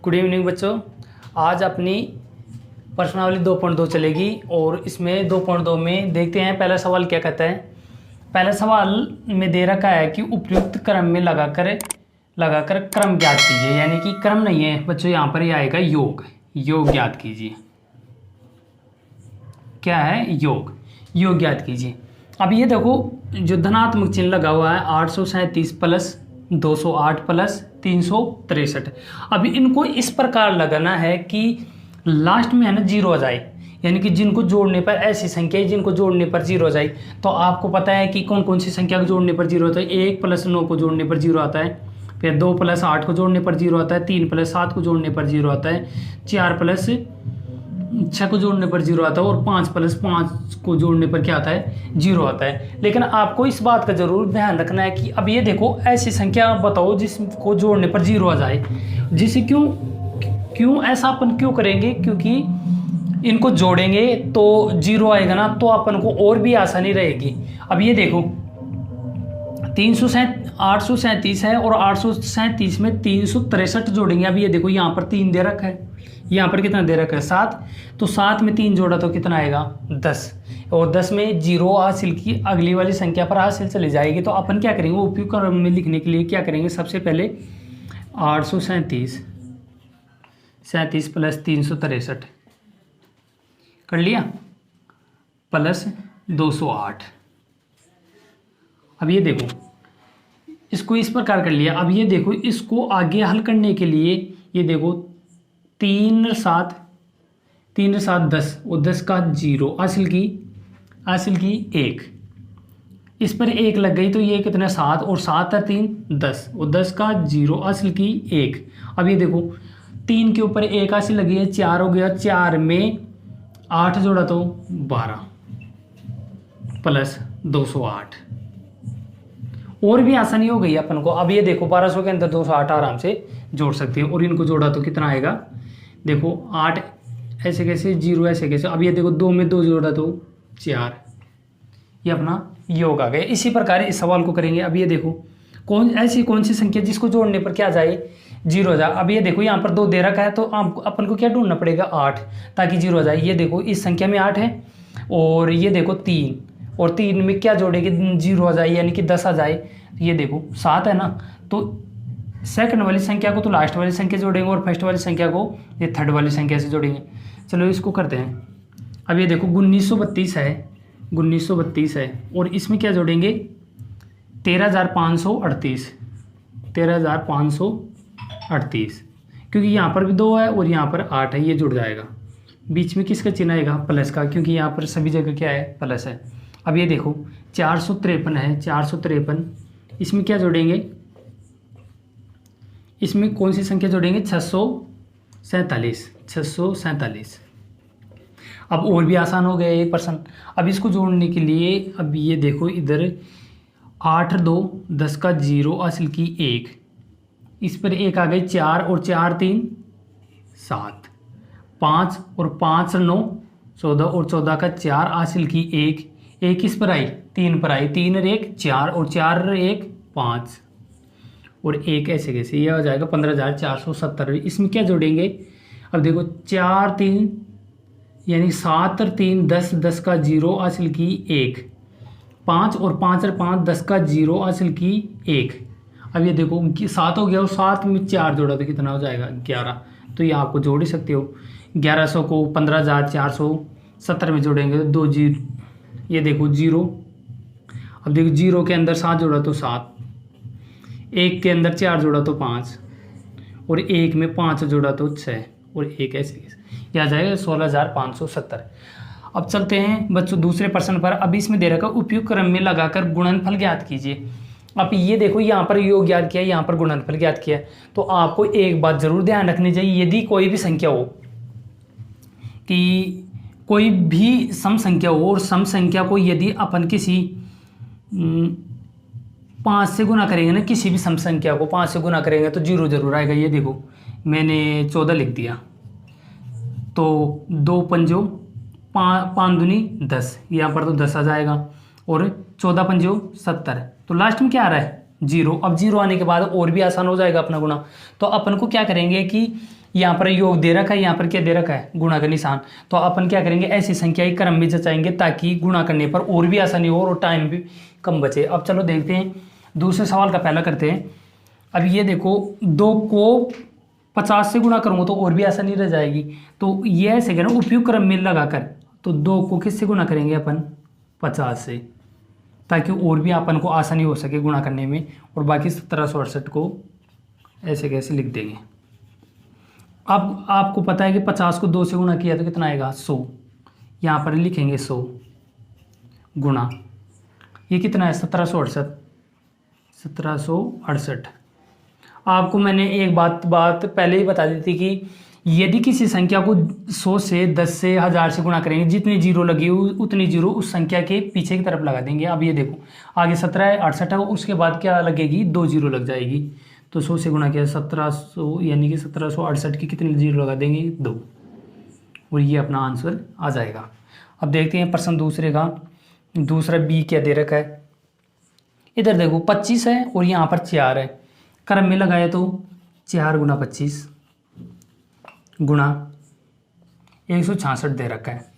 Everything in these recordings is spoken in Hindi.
गुड इवनिंग बच्चों। आज अपनी प्रश्नावली 2.2 चलेगी और इसमें 2.2 में देखते हैं पहला सवाल क्या कहता है। पहला सवाल में दे रखा है कि उपयुक्त क्रम में लगाकर क्रम ज्ञात कीजिए, यानी कि क्रम नहीं है बच्चों, यहाँ पर ये आएगा योग ज्ञात कीजिए। क्या है? योग ज्ञात कीजिए। अब ये देखो जो धनात्मक चिन्ह लगा हुआ है 837 प्लस 208 प्लस 363। अभी इनको इस प्रकार लगाना है कि लास्ट में है ना जीरो आ जाए, यानी कि जिनको जोड़ने पर ऐसी संख्या है जिनको जोड़ने पर जीरो आ जाए। तो आपको पता है कि कौन कौन सी संख्या को जोड़ने पर जीरो होता है। 1 + 9 को जोड़ने पर जीरो आता है, फिर 2 + 8 को जोड़ने पर जीरो आता है, 3 + 7 को जोड़ने पर जीरो आता है, 4 + 6 को जोड़ने पर जीरो आता है और 5 + 5 को जोड़ने पर क्या आता है? जीरो आता है। लेकिन आपको इस बात का जरूर ध्यान रखना है कि अब ये देखो ऐसी संख्या बताओ जिसको जोड़ने पर जीरो आ जाए। जिसे क्यों ऐसा अपन क्यों करेंगे? क्योंकि इनको जोड़ेंगे तो जीरो आएगा ना, तो अपन को और भी आसानी रहेगी। अब ये देखो 837 है और 837 में 363 जोड़ेंगे। अब ये देखो यहाँ पर 3 दे रखा है, यहाँ पर कितना दे रखा है? 7। तो 7 में 3 जोड़ा तो कितना आएगा? 10। और 10 में जीरो हासिल की अगली वाली संख्या पर हासिल चली जाएगी। तो अपन क्या करेंगे? उपयुक्त क्रम में लिखने के लिए क्या करेंगे? सबसे पहले 837 प्लस 363 कर लिया, प्लस 208। अब ये देखो इसको इस प्रकार कर लिया। अब ये देखो इसको आगे हल करने के लिए ये देखो 3 और 7 10 और 10 का जीरो हासिल की 1। इस पर 1 लग गई तो ये कितना? 7 और 7 और 3 10 और 10 का जीरो हासिल की 1। अब ये देखो 3 के ऊपर 1 हासिल लगी है, 4 हो गया। 4 में 8 जोड़ा तो 12 प्लस 208। और भी आसानी हो गई अपन को। अब ये देखो 1200 के अंदर 208 आराम से जोड़ सकते हैं और इनको जोड़ा तो कितना आएगा? देखो 8 ऐसे कैसे, 0 ऐसे कैसे। अब ये देखो 2 में 2 जोड़ा तो 4। ये अपना योग आ गया। इसी प्रकार इस सवाल को करेंगे। अब ये देखो कौन सी संख्या जिसको जोड़ने पर क्या जाए? जीरो आ जाए। अब ये देखो यहाँ पर 2 दे रखा है तो अपन को क्या ढूंढना पड़ेगा? 8, ताकि जीरो आ जाए। ये देखो इस संख्या में 8 है और ये देखो 3, और 3 में क्या जोड़ेंगे? जीरो आ जाए, यानी कि 10 आ जाए। ये देखो 7 है ना, तो सेकंड वाली संख्या को तो लास्ट वाली संख्या जोड़ेंगे और फर्स्ट वाली संख्या को ये थर्ड वाली संख्या से जोड़ेंगे। चलो इसको करते हैं। अब ये देखो 1932 है और इसमें क्या जोड़ेंगे? 13,538, क्योंकि यहाँ पर भी 2 है और यहाँ पर 8 है, ये जुड़ जाएगा। बीच में किसका चिन्ह आएगा? प्लस का, क्योंकि यहाँ पर सभी जगह क्या है? प्लस है। अब ये देखो 453 है, 453, इसमें क्या जोड़ेंगे? इसमें कौन सी संख्या जोड़ेंगे? 647। अब और भी आसान हो गया ये प्रश्न। अब इसको जोड़ने के लिए अब ये देखो इधर 8 2 10 का जीरो हासिल की 1। इस पर 1 आ गई, 4 और 4 3 7, 5 और 5 9 14 और 14 का 4 हासिल की 1। 1 किस पर आई? 3 पर आई। 3 और 1 4 और 4 और 1 5 और 1 ऐसे कैसे, यह हो जाएगा 15,470। इसमें क्या जोड़ेंगे? अब देखो 4 3 यानी 7 और 3 10, 10 का जीरो हासिल की 1। 5 और 5 और 5 10 का जीरो हासिल की 1। अब ये देखो 7 हो गया और 7 में 4 जोड़ा तो कितना हो जाएगा? 11। तो ये आपको जोड़ ही सकते हो। 1100 को 15,470 में जोड़ेंगे तो 2 जीरो, ये देखो जीरो। अब देखो जीरो के अंदर 7 जोड़ा तो 7, 1 के अंदर 4 जोड़ा तो 5 और 1 में 5 जोड़ा तो 6 और 1 ऐसे ये आ जाएगा 16,570। अब चलते हैं बच्चों दूसरे प्रश्न पर। अब इसमें दे रखा उपयुक्त क्रम में लगाकर गुणनफल ज्ञात कीजिए। अब ये देखो यहाँ पर योग ज्ञात किया, यहाँ पर गुणनफल ज्ञात किया। तो आपको एक बात जरूर ध्यान रखनी चाहिए, यदि कोई भी संख्या हो कि कोई भी सम संख्या हो और सम संख्या को यदि अपन किसी 5 से गुना करेंगे ना, किसी भी सम संख्या को 5 से गुना करेंगे तो जीरो जरूर आएगा। ये देखो मैंने 14 लिख दिया तो 2 पंजो 5 दूनी 10, यहाँ पर तो 10 आ जाएगा और 14 पंजो 70। तो लास्ट में क्या आ रहा है? जीरो। अब जीरो आने के बाद और भी आसान हो जाएगा अपना गुणा। तो अपन को क्या करेंगे कि यहाँ पर योग दे रखा है, यहाँ पर क्या दे रखा है, गुणा का निशान। तो अपन क्या करेंगे, ऐसी संख्या के क्रम में जचाएंगे ताकि गुणा करने पर और भी आसानी हो और टाइम भी कम बचे। अब चलो देखते हैं दूसरे सवाल का पहला करते हैं। अब ये देखो 2 को 50 से गुणा करूँगा तो और भी आसानी रह जाएगी। तो ये ऐसे करें उपयुक्त क्रम में लगाकर, तो 2 को किससे गुणा करेंगे अपन, 50 से, ताकि और भी अपन को आसानी हो सके गुणा करने में। और बाकी 1768 को ऐसे कैसे लिख देंगे। अब आपको पता है कि 50 को 2 से गुणा किया तो कितना आएगा, 100। यहाँ पर लिखेंगे 100 गुणा, ये कितना है, 1768। आपको मैंने एक बात पहले ही बता दी थी कि यदि किसी संख्या को 100 से, 10 से, 1000 से गुणा करेंगे, जितनी जीरो लगी उतनी जीरो उस संख्या के पीछे की तरफ लगा देंगे। अब ये देखो आगे 1768 है, उसके बाद क्या लगेगी, 2 जीरो लग जाएगी। तो 100 से गुणा किया 1700, यानी कि 1768 की कितनी जीरो लगा देंगे, 2, और ये अपना आंसर आ जाएगा। अब देखते हैं प्रश्न दूसरे का। दूसरा बी क्या दे रखा है, इधर देखो 25 है और यहाँ पर 4 है, क्रम में लगाया तो 4 गुना 25 गुणा 166 दे रखा है।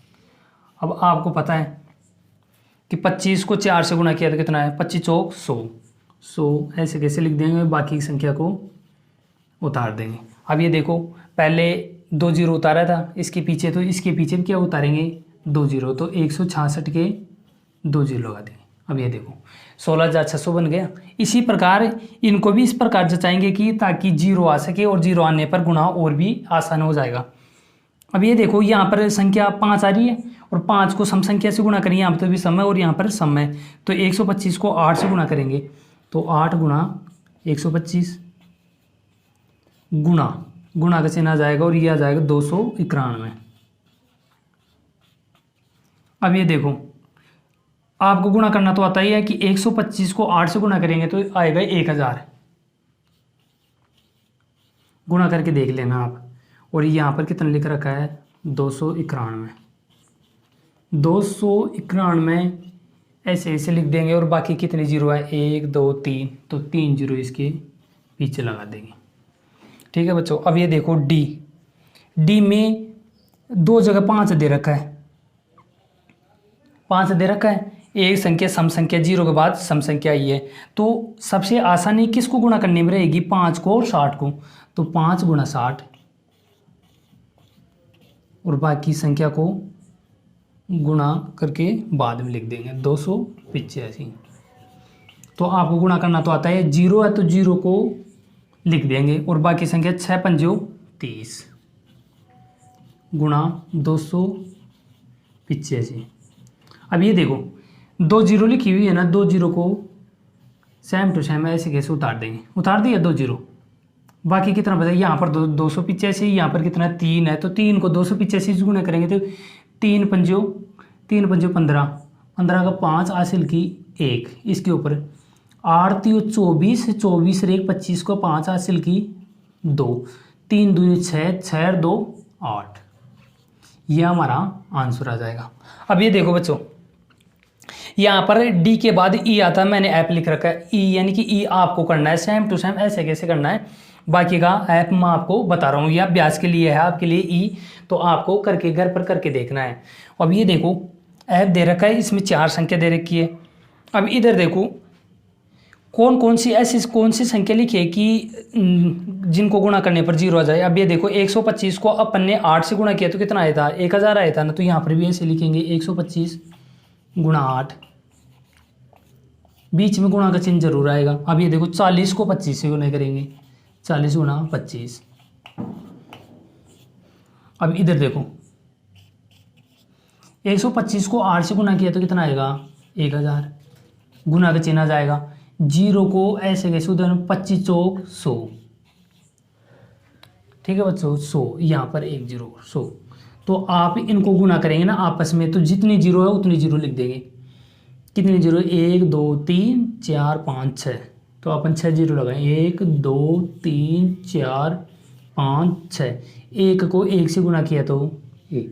अब आपको पता है कि 25 को 4 से गुणा किया तो कितना है, 25 चौक 100 ऐसे कैसे लिख देंगे, बाकी की संख्या को उतार देंगे। अब ये देखो पहले 2 जीरो उतारा था इसके पीछे, तो इसके पीछे भी क्या उतारेंगे, 2 जीरो, तो 166 के 2 जीरो लगा देंगे। अब ये देखो 16,600 बन गया। इसी प्रकार इनको भी इस प्रकार जचाएंगे कि ताकि जीरो आ सके और जीरो आने पर गुणा और भी आसान हो जाएगा। अब ये देखो यहाँ पर संख्या 5 आ रही है और 5 को सम संख्या से गुणा करेंगे, यहाँ पर तो भी सम है और यहाँ पर सम है, तो 125 को 8 से गुणा करेंगे, तो 8 गुणा 125 गुणा का चिन्ह आ जाएगा और ये आ जाएगा 291। अब ये देखो आपको गुणा करना तो आता ही है कि 125 को 8 से गुणा करेंगे तो आएगा 1000, गुणा करके देख लेना आप। और यहाँ पर कितना लिख रखा है, 291 ऐसे ऐसे लिख देंगे और बाकी कितने जीरो है, 1 2 3, तो 3 जीरो इसके पीछे लगा देंगे। ठीक है बच्चों। अब ये देखो डी में 2 जगह 5 दे रखा है, 5 दे रखा है, एक संख्या सम संख्या, जीरो के बाद सम संख्या आई है, तो सबसे आसानी किसको गुणा करने में रहेगी, 5 को और 60 को, तो 5 गुणा 60 और बाकी संख्या को गुणा करके बाद में लिख देंगे 285। तो आपको गुणा करना तो आता है, जीरो है तो जीरो को लिख देंगे और बाकी संख्या 6 पंजो 30 गुणा 285। अब ये देखो 2 जीरो लिखी हुई है ना, 2 जीरो को सेम टू सेम ऐसे कैसे उतार देंगे, उतार दिया 2 जीरो, बाकी कितना बचा, यहाँ पर 285, यहाँ पर कितना 3 है, तो 3 को 285 से गुणा करेंगे तो 3 पंजो 15, 15 का 5 हासिल की 1, इसके ऊपर 8 3 24, 24 और 1 25 को 5 हासिल की 2, 3 2 6, 6 और 2 8, यह हमारा आंसर आ जाएगा। अब ये देखो बच्चों यहाँ पर डी के बाद ई आता है, मैंने ऐप लिख रखा है ई, यानी कि ई आपको करना है सेम टू सेम, ऐसे कैसे करना है, बाकी का ऐप मैं आपको बता रहा हूँ, यह अभ्यास के लिए है आपके लिए ई, तो आपको करके घर पर करके देखना है। अब ये देखो ऐप दे रखा है, इसमें 4 संख्या दे रखी है। अब इधर देखो कौन सी संख्या लिखी है कि जिनको गुणा करने पर जीरो आ जाए। अब ये देखो 125 को अपन ने 8 से गुणा किया तो कितना आया था, 1000 आया था ना, तो यहाँ पर भी ऐसे लिखेंगे 125 गुणा 8, बीच में गुणा का चिन्ह जरूर आएगा। अब ये देखो 40 को 25 से गुणा करेंगे, 40 गुणा 25। अब इधर देखो 125 को 8 से गुणा किया तो कितना आएगा, 1000, गुणा का चिन्ह आ जाएगा। जीरो को ऐसे कैसे उधर 25 चौक 100, ठीक है बच्चों 100, यहाँ पर 1 जीरो 100, तो आप इनको गुणा करेंगे ना आपस में, तो जितनी जीरो है उतनी जीरो लिख देंगे। कितनी जीरो, 1 2 3 4 5 6, तो अपन 6 जीरो लगाएं, 1 2 3 4 5 6, 1 को 1 से गुणा किया तो 1,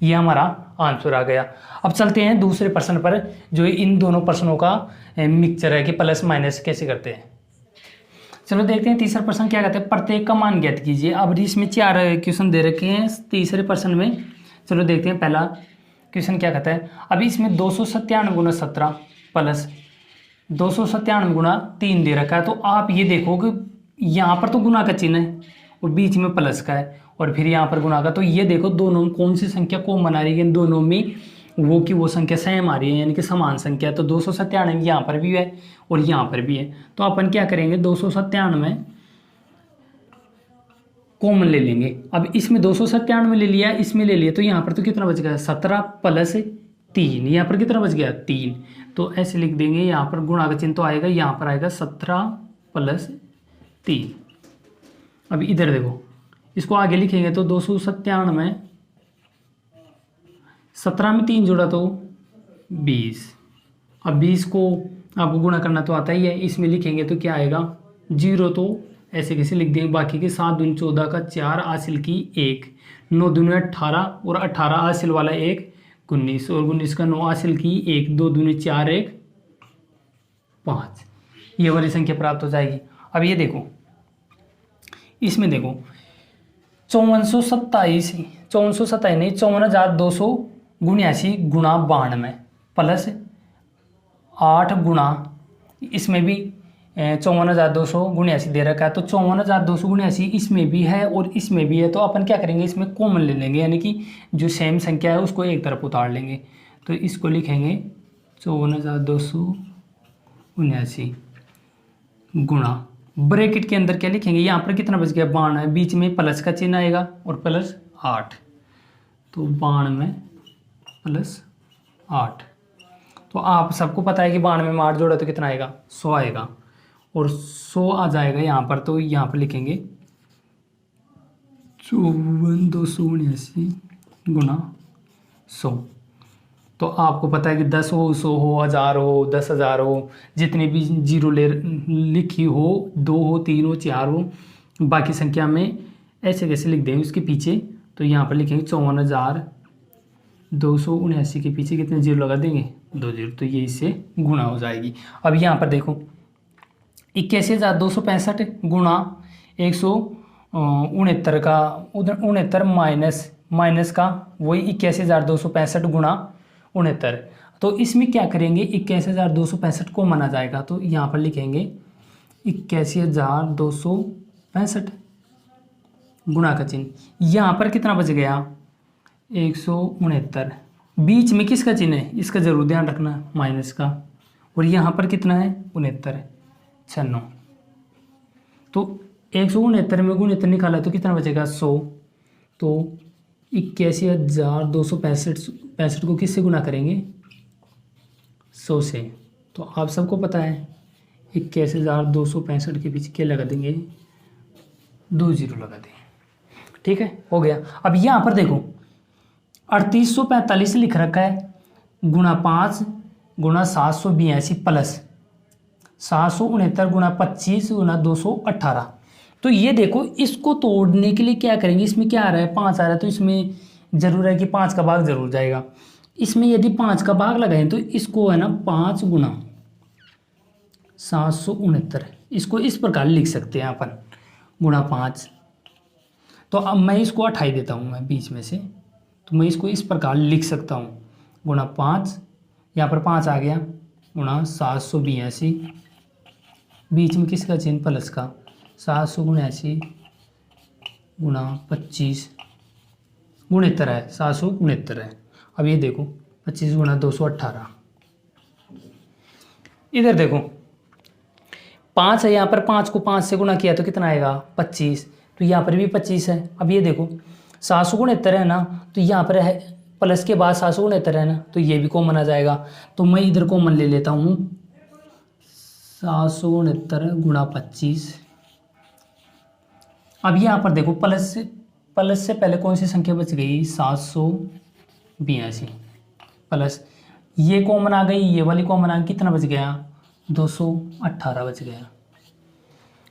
ये हमारा आंसर आ गया। अब चलते हैं दूसरे प्रश्न पर, जो इन दोनों प्रश्नों का मिक्सचर है कि प्लस माइनस कैसे करते हैं। चलो देखते हैं तीसरा प्रश्न क्या कहते हैं, प्रत्येक का मान ज्ञात कीजिए। अब इसमें 4 क्वेश्चन दे रखे हैं तीसरे प्रश्न में। चलो देखते हैं पहला क्वेश्चन क्या कहता है। अभी इसमें 297 गुना 17 प्लस 297 गुना 3 दे रखा है। तो आप ये देखो कि यहाँ पर तो गुना का चिन्ह है और बीच में प्लस का है और फिर यहाँ पर गुना का। तो ये देखो दोनों में कौन सी संख्या कॉमन आ रही है, दोनों में वो की वो संख्या सेम आ रही है, यानी कि समान संख्या। तो 297 यहाँ पर भी है और यहाँ पर भी है। तो अपन क्या करेंगे, 297 कॉमन ले लेंगे। अब इसमें 297 ले लिया, इसमें ले लिया, तो यहाँ पर तो कितना बच गया 17 प्लस 3, यहाँ पर कितना बच गया 3। तो ऐसे लिख देंगे, यहाँ पर गुणा का चिन्ह तो आएगा, यहाँ पर आएगा 17 प्लस 3। अब इधर देखो, इसको आगे लिखेंगे तो 297 17 में 3 जोड़ा तो 20। अब 20 को आपको गुणा करना तो आता ही है, इसमें लिखेंगे तो क्या आएगा 0। तो ऐसे कैसे लिख देंगे, बाकी के 7 दूनी 14 का 4 हासिल की 1, 9 दूनी 18 और 18 हासिल वाला 1 19 और 19 का 9 हासिल की 1, 2 दूनी 4 1 5। ये वाली संख्या प्राप्त हो जाएगी। अब ये देखो, इसमें देखो 5427 नहीं 54,279 गुणा 92 प्लस 8 गुणा, इसमें भी 54,279 दे रखा है। तो 54,279 इसमें भी है और इसमें भी है। तो अपन क्या करेंगे, इसमें कॉमन ले लेंगे, यानी कि जो सेम संख्या है उसको एक तरफ उतार लेंगे। तो इसको लिखेंगे 54,279 गुणा, ब्रैकेट के अंदर क्या लिखेंगे, यहाँ पर कितना बच गया 92, बीच में प्लस का चिन्ह आएगा और प्लस 8। तो 92 प्लस 8। तो आप सबको पता है कि 92 में 8 जोड़ा तो कितना आएगा 100 आएगा और 100 आ जाएगा यहाँ पर। तो यहाँ पर लिखेंगे 54,279 गुणा 100। तो आपको पता है कि 10 हो 100 हो 1000 हो 10,000 हो, जितने भी जीरो ले लिखी हो, 2 हो 3 हो 4 हो, बाकी संख्या में ऐसे कैसे लिख देंगे उसके पीछे। तो यहाँ पर लिखेंगे 54,279 के पीछे कितने जीरो लगा देंगे 2 जीरो, तो ये इससे गुणा हो जाएगी। अब यहाँ पर देखो 81,265 गुणा 169 का उधर 69 माइनस का वही 81,265 गुणा 69। तो इसमें क्या करेंगे, 81,265 को माना जाएगा। तो यहाँ पर लिखेंगे 81,265 गुणा का चिन्ह, यहाँ पर कितना बच गया 169, बीच में किसका चिन्ह है इसका जरूर ध्यान रखना माइनस का, और यहाँ पर कितना है 69 96। तो 169 में 69 निकाला तो कितना बचेगा 100। तो 81,265 को किससे गुना करेंगे 100 से। तो आप सबको पता है 81,265 के पीछे क्या लगा देंगे 2 जीरो लगा देंगे। ठीक है, हो गया। अब यहाँ पर देखो 3845 लिख रखा है गुणा 5 गुणा 782 प्लस 769 गुणा 25 गुणा 218। तो ये देखो, इसको तोड़ने के लिए क्या करेंगे, इसमें क्या आ रहा है 5 आ रहा है, तो इसमें जरूर है कि 5 का भाग जरूर जाएगा। इसमें यदि 5 का भाग लगाएं तो इसको है ना 5 गुणा 769, इसको इस प्रकार लिख सकते हैं अपन गुणा 5। तो अब मैं इसको हटाई देता हूँ मैं बीच में से, तो मैं इसको इस प्रकार लिख सकता हूँ गुणा 5, यहाँ पर 5 आ गया गुणा 782, बीच में किसका चिन्ह प्लस का 779 गुणा 25 69 है 769 है। अब ये देखो 25 गुणा 218, इधर देखो 5 है, यहाँ पर 5 को 5 से गुणा किया तो कितना आएगा 25, तो यहाँ पर भी 25 है। अब ये देखो 769 है ना, तो यहाँ पर है प्लस के बाद 769 है ना, तो ये भी कॉमन आ जाएगा। तो मैं इधर कॉमन ले लेता हूँ 769 गुणा 25। अब यहाँ पर देखो प्लस से पहले कौन सी संख्या बच गई 782 प्लस ये कॉमन आ गई, ये वाली कॉमन आ गई, कितना बच गया 218 बच गया।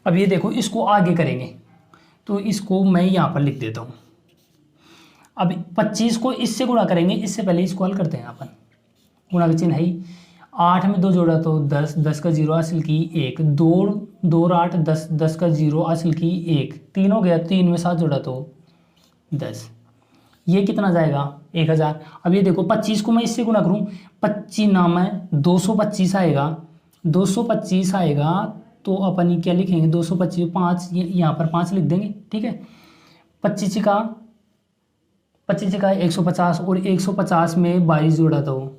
अब ये देखो इसको आगे करेंगे तो इसको मैं यहाँ पर लिख देता हूँ। अब 25 को इससे गुणा करेंगे, इससे पहले इसको हल करते हैं अपन, गुणा का चिन्ह है ही। 8 में 2 जोड़ा तो 10, 10 का 0 हासिल की 1, 2 2 और 8 10, 10 का 0 हासिल की 1, 3 हो गया, 3 में 7 जोड़ा तो 10। ये कितना जाएगा 1000। अब ये देखो 25 को मैं इससे गुना करूँ, 25 नाम है 225 आएगा, 225 आएगा तो अपन ये क्या लिखेंगे 225 5 यहाँ पर 5 लिख देंगे, ठीक है। 25 का 150 और 150 में 22 जोड़ा तो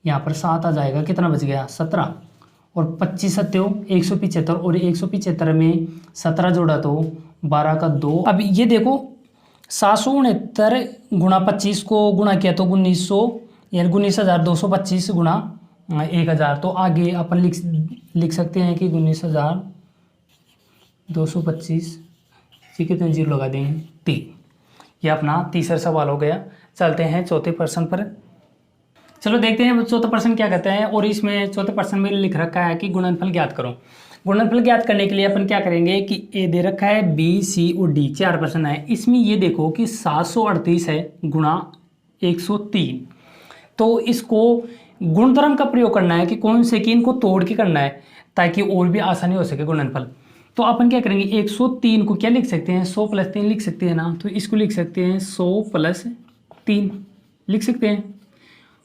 यहाँ पर 7 आ जाएगा, कितना बच गया 17, और 25 सत्यो 175 और 175 में 17 जोड़ा तो 12 का 2। अब ये देखो 769 गुणा 25 को गुणा किया तो 1900 यानी 19,225 गुणा 1000, तो आगे अपन लिख सकते हैं कि 19,225 से कितने जीरो लगा देंगे 3। यह अपना तीसरा सवाल हो गया। चलते हैं चौथे प्रश्न पर। चलो देखते हैं चौथा प्रश्न क्या कहते हैं। और इसमें चौथे प्रश्न में लिख रखा है कि गुणनफल ज्ञात करो। गुणनफल ज्ञात करने के लिए अपन क्या करेंगे कि ए दे रखा है, बी सी और डी 4 प्रश्न है। इसमें ये देखो कि 738 है गुणा 103, तो इसको गुणधर्म का प्रयोग करना है कि कौन से कि इनको तोड़ के करना है ताकि और भी आसानी हो सके गुणनफल। तो अपन क्या करेंगे 103 को क्या लिख सकते हैं 100 + 3 लिख सकते हैं ना, तो इसको लिख सकते हैं 100 + 3 लिख सकते हैं,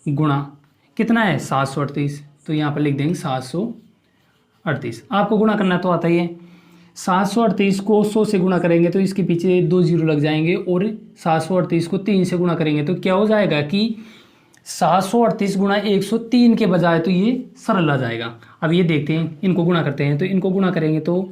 गुणा कितना है 738, तो यहाँ पर लिख देंगे 738। आपको गुणा करना तो आता ही है। 738 को 100 से गुणा करेंगे तो इसके पीछे 2 जीरो लग जाएंगे, और 738 को 3 से गुणा करेंगे तो क्या हो जाएगा कि 738 गुणा 103 के बजाय तो ये सरल आ जाएगा। अब ये देखते हैं इनको गुणा करते हैं, तो इनको गुणा करेंगे तो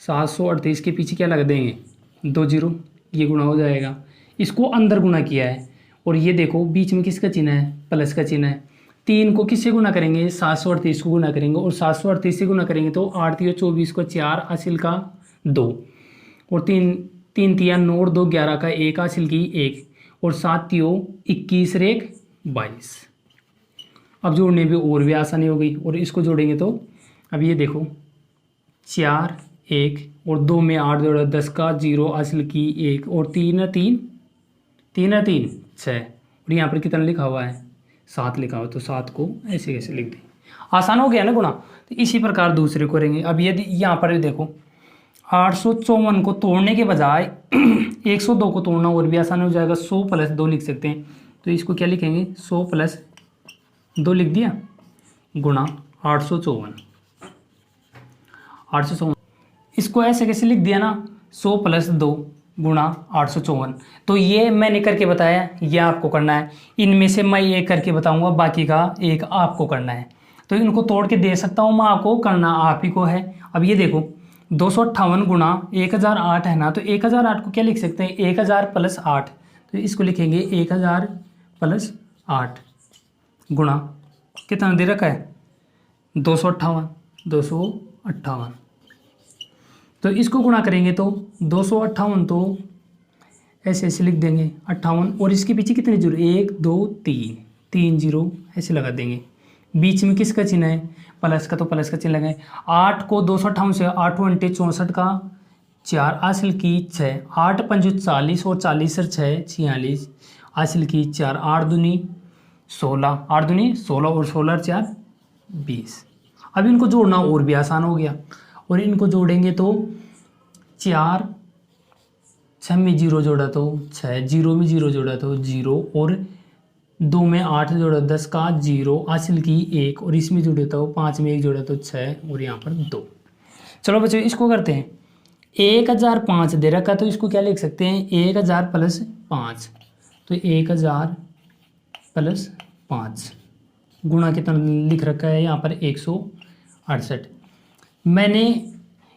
738 के पीछे क्या लगा देंगे 2 जीरो, ये गुणा हो जाएगा। इसको अंदर गुणा किया है, और ये देखो बीच में किसका चिन्ह है प्लस का चिन्ह है। 3 को किससे गुणा करेंगे 738 को गुणा करेंगे, और 738 से गुणा करेंगे तो 8 3 24 को 4 हासिल का 2, और 3 3 3 9 और 2 11 का 1 हासिल की 1, और 7 3 21 और 1 22। अब जोड़ने में और भी आसानी हो गई, और इसको जोड़ेंगे तो अब ये देखो 4 1 और 2 में 8 जोड़ा 10 का 0 हासिल की 1, और 3 3 3 6, और यहाँ पर कितना लिखा हुआ है 7 लिखा हुआ, तो 7 को ऐसे कैसे लिख दें, आसान हो गया ना गुणा। तो इसी प्रकार दूसरे को करेंगे। अब यदि यहाँ पर देखो 854 को तोड़ने के बजाय 102 को तोड़ना और भी आसान हो जाएगा, 100 + 2 लिख सकते हैं। तो इसको क्या लिखेंगे 100 + 2 लिख दिया, गुणा 854। इसको ऐसे कैसे लिख दिया ना 100 + 2 गुणा 854। तो ये मैंने करके बताया, ये आपको करना है। इनमें से मैं एक करके बताऊंगा, बाकी का एक आपको करना है। तो इनको तोड़ के दे सकता हूँ मैं आपको, करना आप ही को है। अब ये देखो 258 गुणा 1008 है ना, तो 1008 को क्या लिख सकते हैं 1000 + 8, तो इसको लिखेंगे 1000 + 8 गुणा कितना दे रखा है 258। तो इसको गुणा करेंगे तो 258, तो ऐसे ऐसे लिख देंगे 58, और इसके पीछे कितने जीरो 1 2 3 जीरो ऐसे लगा देंगे। बीच में किसका चिन्ह है प्लस का, तो प्लस का चिन्ह लगाए। 8 को 258 से 8 × 64 का 4 हासिल की 6, 8 × 5 40 और 40 और 6 46 हासिल की 4, 8 दूनी 16, 8 दूनी 16 और 16 और 4 20। अब इनको जोड़ना और भी आसान हो गया, और इनको जोड़ेंगे तो 4 6 में 0 जोड़ा तो 6, 0 में 0 जोड़ा तो 0, और 2 में 8 जोड़ा 10 का 0 हासिल की 1, और इसमें जोड़े तो 5 में 1 जोड़ा तो 6, और यहाँ पर 2। चलो बच्चों इसको करते हैं। 1005 दे रखा, तो इसको क्या लिख सकते हैं 1000 + 5, तो 1000 + 5 गुणा कितना लिख रखा है यहाँ पर 168। मैंने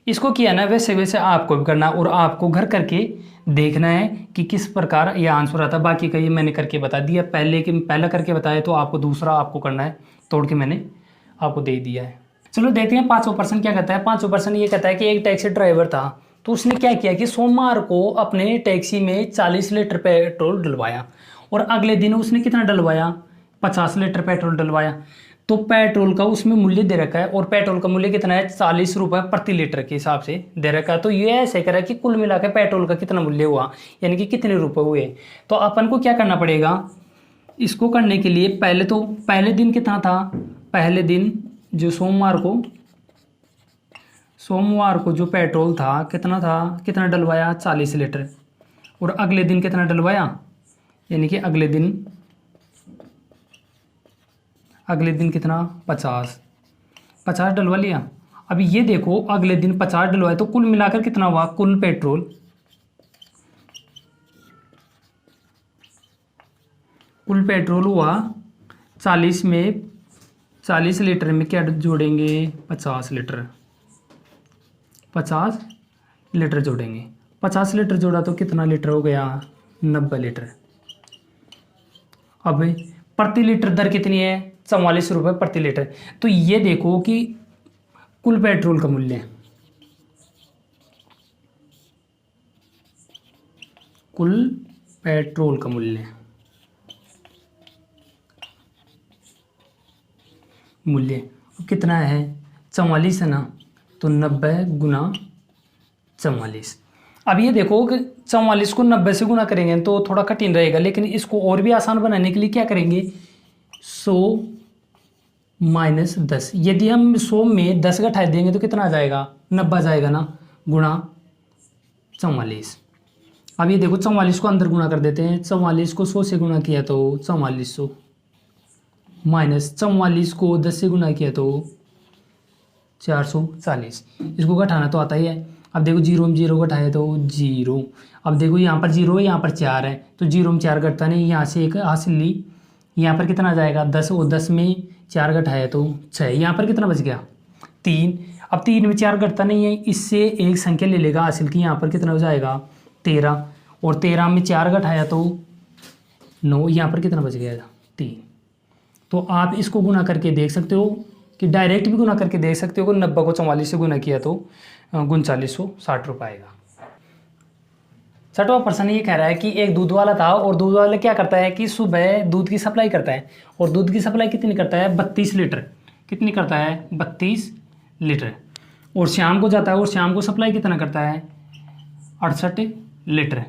इसको किया ना, वैसे वैसे आपको भी करना, और आपको घर करके देखना है कि किस प्रकार यह आंसर आता है। बाकी का ये मैंने करके बता दिया, पहला करके बताया, तो आपको दूसरा आपको करना है, तोड़ के मैंने आपको दे दिया है। चलो देखते हैं 5वां प्रश्न क्या कहता है। 5वां प्रश्न ये कहता है कि एक टैक्सी ड्राइवर था, तो उसने क्या किया कि सोमवार को अपने टैक्सी में 40 लीटर पेट्रोल डलवाया, और अगले दिन उसने कितना डलवाया 50 लीटर पेट्रोल डलवाया। तो पेट्रोल का उसमें मूल्य दे रखा है, और पेट्रोल का मूल्य कितना है 40 रुपये प्रति लीटर के हिसाब से दे रखा है। तो ये ऐसे करा कि कुल मिलाकर पेट्रोल का कितना मूल्य हुआ, यानी कि कितने रुपए हुए। तो अपन को क्या करना पड़ेगा, इसको करने के लिए पहले दिन कितना था पहले दिन जो सोमवार को जो पेट्रोल था कितना डलवाया 40 लीटर, और अगले दिन कितना डलवाया, यानी कि अगले दिन कितना 50 डलवा लिया। अभी ये देखो अगले दिन 50 डलवाए तो कुल मिलाकर कितना हुआ, कुल पेट्रोल हुआ 40 लीटर में क्या जोड़ेंगे, 50 लीटर जोड़ेंगे। 50 लीटर जोड़ा तो कितना लीटर हो गया, 90 लीटर। अब प्रति लीटर दर कितनी है, 44 रुपये प्रति लीटर। तो ये देखो कि कुल पेट्रोल का मूल्य, मूल्य कितना है, 44 है ना, तो 90 गुना 44। अब ये देखो कि 44 को 90 से गुना करेंगे तो थोड़ा कठिन रहेगा, लेकिन इसको और भी आसान बनाने के लिए क्या करेंगे, 100 माइनस 10। यदि हम 100 में 10 घटा देंगे तो कितना आ जाएगा, 90 आ जाएगा ना, गुणा 44। अब ये देखो 44 को अंदर गुणा कर देते हैं, 44 को 100 से गुणा किया तो 4400, माइनस 44 को 10 से गुणा किया तो 440। इसको घटाना तो आता ही है। अब देखो 0 में 0 घटाए तो 0। अब देखो यहाँ पर 0 है, यहाँ पर 4 है, तो 0 में 4 घटता नहीं, यहाँ से एक हासिल ली, यहाँ पर कितना आ जाएगा 10, और 10 में 4 घटाया तो 6। यहाँ पर कितना बच गया 3। अब 3 में 4 घटता नहीं है, इससे एक संख्या ले लेगा हासिल की, यहाँ पर कितना हो जाएगा 13, और 13 में 4 घटाया तो 9, यहाँ पर कितना बच गया 3। तो आप इसको गुना करके देख सकते हो कि डायरेक्ट भी गुना करके देख सकते हो कि 90 को 44 से गुना किया तो 3960 रुपये आएगा। 60वां प्रश्न ये कह रहा है कि एक दूध वाला था, और दूध वाला क्या करता है कि सुबह दूध की सप्लाई करता है, और दूध की सप्लाई कितनी करता है, 32 लीटर। कितनी करता है, 32 लीटर। और शाम को जाता है, और शाम को सप्लाई कितना करता है, 68 लीटर।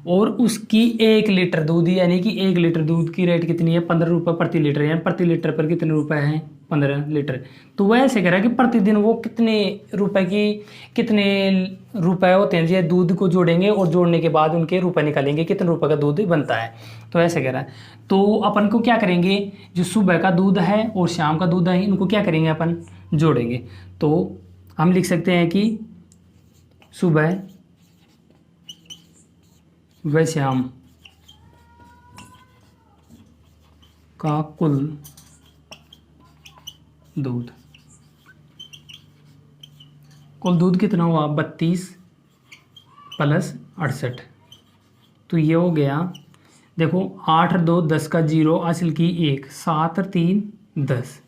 और उसकी 1 लीटर दूध, यानी कि 1 लीटर दूध की रेट कितनी है, 15 रुपये प्रति लीटर, यानी प्रति लीटर पर कितने रुपए हैं, 15 लीटर। तो वह ऐसे कह रहा है कि प्रतिदिन वो कितने रुपए होते हैं, ये दूध को जोड़ेंगे और जोड़ने के बाद उनके रुपए निकालेंगे, कितने रुपए का दूध बनता है। तो ऐसे कह रहा है। तो अपन को क्या करेंगे, जो सुबह का दूध है और शाम का दूध है, इनको क्या करेंगे, अपन जोड़ेंगे। तो हम लिख सकते हैं कि सुबह व शाम का कुल दूध कितना हुआ, 32 प्लस 68। तो ये हो गया, देखो 8 और 2 10 का 0, हासिल की 1, 7 और 3 10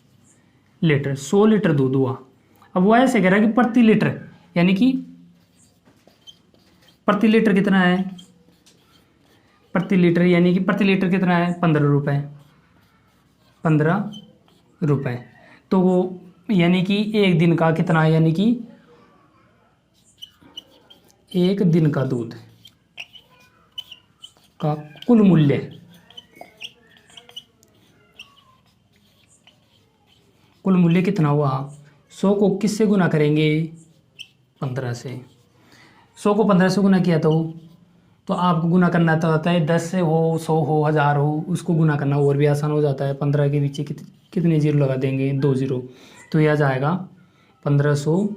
लीटर, 100 लीटर दूध हुआ। अब वो ऐसे कह रहा है कि प्रति लीटर, यानी कि प्रति लीटर कितना है, प्रति लीटर यानी कि प्रति लीटर कितना है, 15 रुपये, 15 रुपये। तो वो यानी कि एक दिन का कितना है, यानी कि एक दिन का दूध का कुल मूल्य, कितना हुआ, 100 को किससे गुना करेंगे, 15 से। 100 को 15 से गुना किया तो आपको गुना करना तो आता है, 10 से हो, 100 हो, 1000 हो, उसको गुना करना और भी आसान हो जाता है। 15 के पीछे कितने जीरो लगा देंगे, 2 जीरो, तो यह जाएगा 1500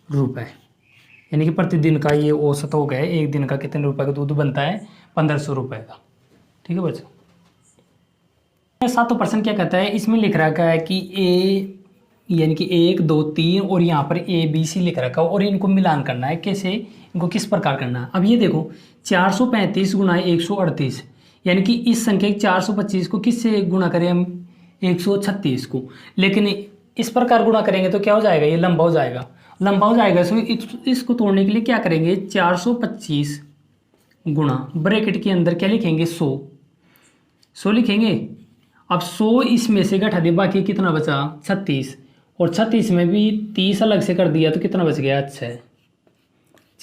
रुपये। यानी कि प्रतिदिन का ये औसत हो गया, एक दिन का कितने रुपए का दूध बनता है, 1500 रुपये का। ठीक है बच्चों। 7% क्या कहता है, इसमें लिख रखा है कि ए यानी कि 1 2 3 और यहाँ पर ABC लिख रखा है, और इनको मिलान करना है। कैसे, इनको किस प्रकार करना है। अब ये देखो 435 गुना 138, यानी कि इस संख्या 425 को किससे गुणा करें हम, 136 को। लेकिन इस प्रकार गुणा करेंगे तो क्या हो जाएगा, ये लंबा हो जाएगा, सो इसको तोड़ने के लिए क्या करेंगे, 425 गुणा ब्रैकेट के अंदर क्या लिखेंगे, 100 लिखेंगे। अब 100 इसमें से घटा दे, बाकी कितना बचा, 36, और 36 में भी 30 अलग से कर दिया तो कितना बच गया, 6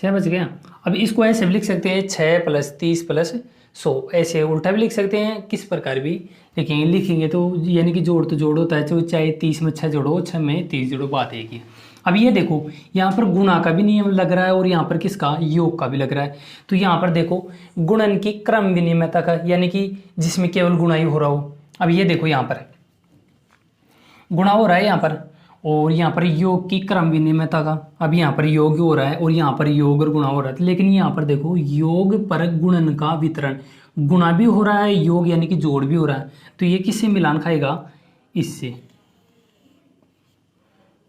6 बच गया। अब इसको ऐसे भी लिख सकते हैं 6 + 30 + 100, ऐसे उल्टा भी लिख सकते हैं, किस प्रकार भी लिखेंगे तो यानी कि जोड़ तो जोड़ होता है, तो चाहे 30 में 6 जोड़ो, 6 में 30 जोड़ो, बात एक ही है। अब ये देखो यहाँ पर गुणा का भी नियम लग रहा है और यहाँ पर किसका, योग का भी लग रहा है। तो यहाँ पर देखो गुणन की क्रम विनिमयता का, यानी कि जिसमें केवल गुणा ही हो रहा हो। अब ये देखो यहाँ पर गुणा हो रहा है यहाँ पर, और यहाँ पर योग की क्रम विनिमयता का। अब यहाँ पर योग हो रहा है और यहाँ पर योग और गुणा हो रहा है, लेकिन यहाँ पर देखो योग पर गुणन का वितरण, गुणा भी हो रहा है, योग यानी कि जोड़ भी हो रहा है। तो ये किससे मिलान खाएगा, इससे,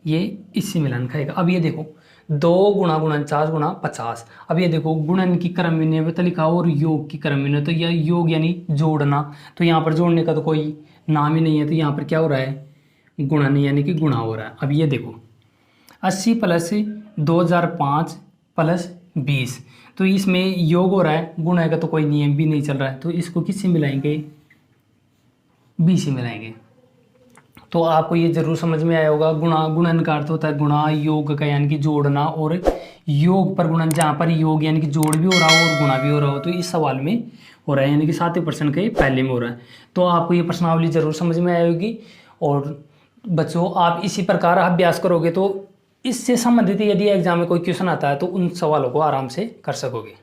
ये इससे मिलान खाएगा। अब ये देखो 2 × 49 × 50। अब ये देखो गुणन की क्रम विनिमयता लिखा और योग की क्रम विनिमयता, तो यह योग यानी जोड़ना, तो यहाँ पर जोड़ने का तो कोई नाम ही नहीं है, तो यहाँ पर क्या हो रहा है, गुणन यानी कि गुणा हो रहा है। अब ये देखो 80 + 2005 + 20, तो इसमें योग हो रहा है, गुणा का तो कोई नियम भी नहीं चल रहा है, तो इसको किससे मिलाएंगे, 20 से मिलाएंगे। तो आपको ये जरूर समझ में आया होगा, गुणा गुणन का अर्थ होता है गुणा, योग का यानी कि जोड़ना, और योग पर गुणन, जहाँ पर योग यानी कि जोड़ भी हो रहा हो और गुणा भी हो रहा हो, तो इस सवाल में हो रहा है, यानी कि 7वें प्रश्न के पहले में हो रहा है। तो आपको ये प्रश्नावली जरूर समझ में आई होगी। और बच्चों आप इसी प्रकार अभ्यास करोगे तो इससे संबंधित यदि एग्जाम में कोई क्वेश्चन आता है तो उन सवालों को आराम से कर सकोगे।